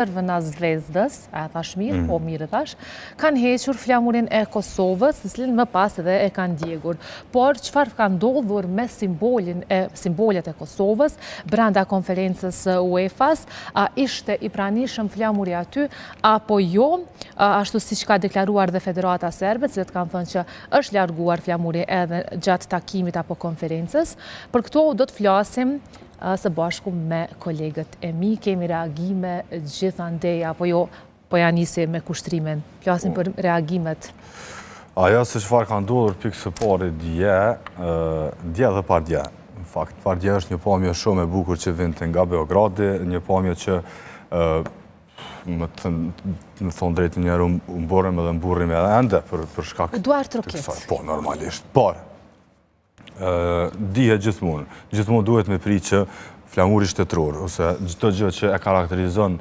në Zvezdës, e thash mirë, po mirë thash, kanë hequr flamurin e Kosovës, në cilin më pas edhe e kanë djegur. Por, çfarë ka ndodhur me simbolet e Kosovës, brenda konferencës UEFA-s, a ishte i pranishëm flamuri aty, apo jo, ashtu si që ka deklaruar dhe Federata Serbe, cilët kanë thënë që është larguar flamuri edhe gjatë takimit apo konferencës. Për këto do të flasim së bashku me kolegët e mi, kemi reagime gjithandej, apo jo, po ja nisi me kushtrimin. Flasim për reagimet. Aja se çfarë ka ndodhur pikë së pari dje dhe par dje. Në fakt, par dje është një pamje shumë e bukur që vinte nga Beogradi, një pamje që më thonë drejtë njerë mborëm edhe mburrim edhe ende për shkak... Duart Roket. Po, normalisht. Por, dije gjithmonë duhet me pri që flamuri shtetror, ose gjithë gjë që e karakterizon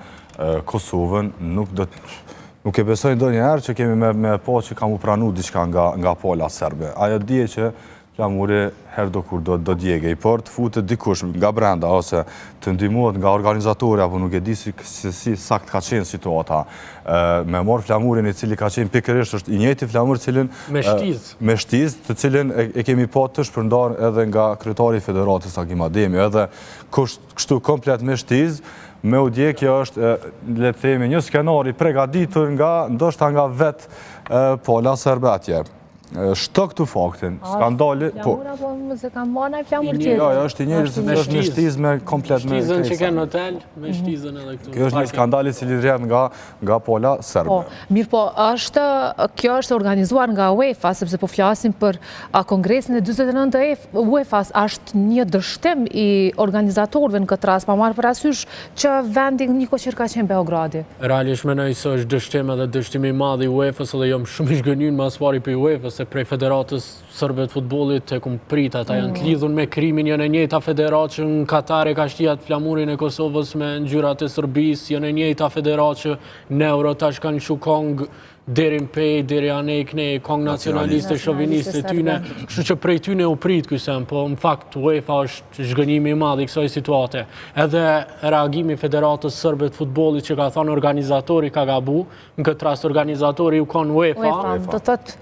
Kosovën, nuk e besoj ndonjëherë që kemi me po që kam u pranu diçka nga pola serbe. Ajo dije që flamuri herë do kur do djegej, por të futet dikush nga brenda, ose të ndihmohet nga organizatori, apo nuk e di si sakt ka qenë situata, me marë flamurin i cili ka qenë pikërisht është i njëjti flamur cilin... Me shtiz, të cilin e kemi pa të shpërndar edhe nga kryetari i Federatës Hakim Ademi, edhe kështu komplet me shtiz, me u dje kjo është, le të themi, një skenari pregaditur ndoshta nga vetë pola serbe atje. Shto këtu faktin, skandali... Flamur apo mëse kam marrë flamur tjetër? Jo, është i njëri se është me shtizme komplet me... Shtizën që kenë hotel, me shtizën edhe këtu. Kjo është një skandali cili rrjedh nga pola serbe. Mirë po, kjo është organizuar nga UEFA, sepse po flasim për kongresin e 49 të UEFA-s, është një dështim i organizatorëve në këtë rast, pa marrë parasysh që vendi një koqër ka qenë Beogradi. Realisht menoj se është dështim edhe dështim i madh i UEFA-s, edhe jam shumë i zgënjur mas pari për UEFA-s, se prej Federatës Sërbe të futbollit e kum prit, ata janë të lidhur me krimin, janë e njëjta federatë që në Katar e ka shtijat flamurin e Kosovës me ngjyrat e Serbisë, janë e njëjta federatë që në Euro tash kanë shukong deri Mpej, deri Anek, ne kong nacionaliste, shoviniste tyne, kështu që prej tyne u prit kësem, po në fakt UEFA është zhgënjimi i madh i kësaj situate. Edhe reagimi Federatës Sërbe të futbollit që ka thënë organizatori ka gabu, në këtë rast organizatori u kon UEFA.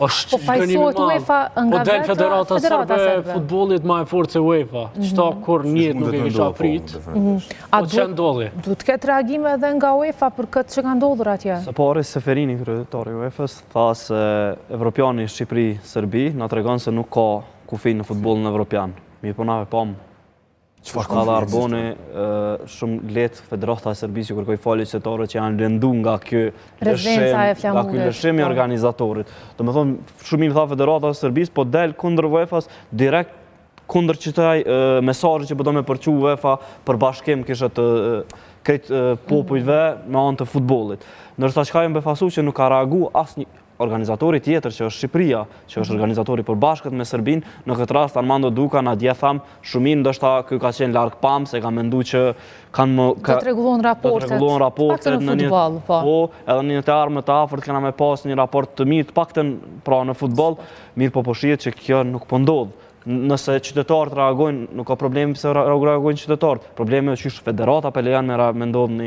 Është zhgënjimi i madh. Po del Federata Sërbe e futbollit më e fortë se UEFA. Çto kur njët nuk e kisha prit. Po ç'a ndodhi? Duhet të ketë reagime edhe nga UEFA për këtë që ka ndodhur atje. Së pari Seferini, kryetari UEFA-s, tha se evropiani Shqipëri-Serbi na tregon se nuk ka kufi në futbollin evropian. Mirë po nave pam. Çfarë ka Arboni shumë lehtë Federata e Serbisë ju kërkoi falje qytetarëve që janë lëndu nga ky lëshim i organizatorit. Domethënë shumë mirë tha Federata e Serbisë, po del kundër UEFA-s direkt kundër këtij mesazhi që po do me përçu UEFA për bashkim kishte të këtë popujve me anë të futbollit. Ndërsa çka jam befasu që nuk ka reagu asnjë organizatori tjetër që është Shqipëria, që është organizatori përbashkët me Serbinë, në këtë rast Armando Duka na dje tham shumin ndoshta ky ka qenë larg pam se ka menduar që kanë do të rregullon raportet në futboll, po, edhe në të armët të afërt kena me pas një raport të mirë, të paktën pra në futboll, mirë po shihet që kjo nuk po ndodh. Nëse qytetarët reagojnë, nuk ka problemi se reagojnë qytetarët. Problemi është që federata për lejan me ndodhë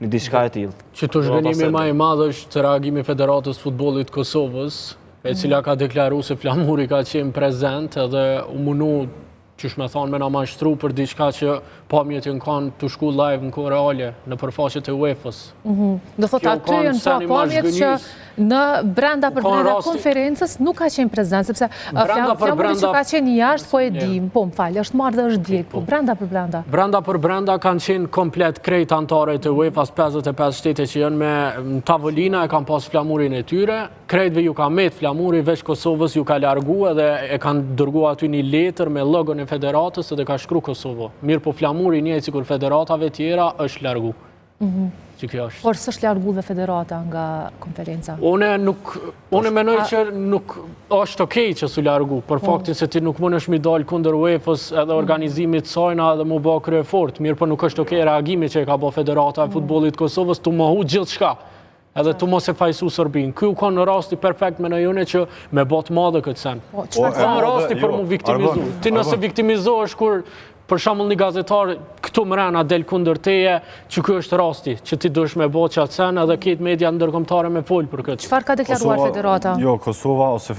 një diçka e tillë. Që të zhgënjimi më i madh është reagimi Federatës Futbollit Kosovës, e cila ka deklaruar se flamuri ka qenë prezent edhe u mundu qysh me thonë me na mashtru për diçka që pamjet janë kanë të shku live në kohë reale në përfaqet e UEFA-s. Do thotë aty janë pamjet që në brenda konferencës nuk ka qenë prezent, sepse flamuri që ka qenë jashtë po e dim, po më falë, është marrë dhe është djeg, po brenda për brenda. Brenda për brenda kanë qenë komplet krejt antarët e UEFA-s, 55 shtete që janë me tavolina e kanë pas flamurin e tyre, krejtve ju ka met flamuri, veç Kosovës ju ka largu edhe e kanë dërgu aty një letër me logon e federatës edhe ka shkru Kosovo. Mirë po flamuri njëjtë sikur federatave tjera është largu. Por s'është largu dhe federata nga konferenca? Unë menoj që nuk është okej që s'u largu, për faktin se ti nuk mundesh mi dalë kundër UEFA-s edhe organizimit sajna edhe mu bë krye fort. Mirë po nuk është okej reagimi që e ka bë Federata e Futbollit Kosovës tu mohu gjithçka. Edhe tu mos e fajsu Serbinë. Ky u ka në rasti perfekt me në jone që me bot madhe këtë sen. Ka në rasti për mu viktimizu. Ti nëse viktimizohesh kur për shembull një gazetar këtu mrena del kundër teje, që ky është rasti, që ti dush me bo që atë sen edhe këtë media ndërkombëtare me fol për këtë. Çfarë ka deklaruar federata? Jo, Kosova ose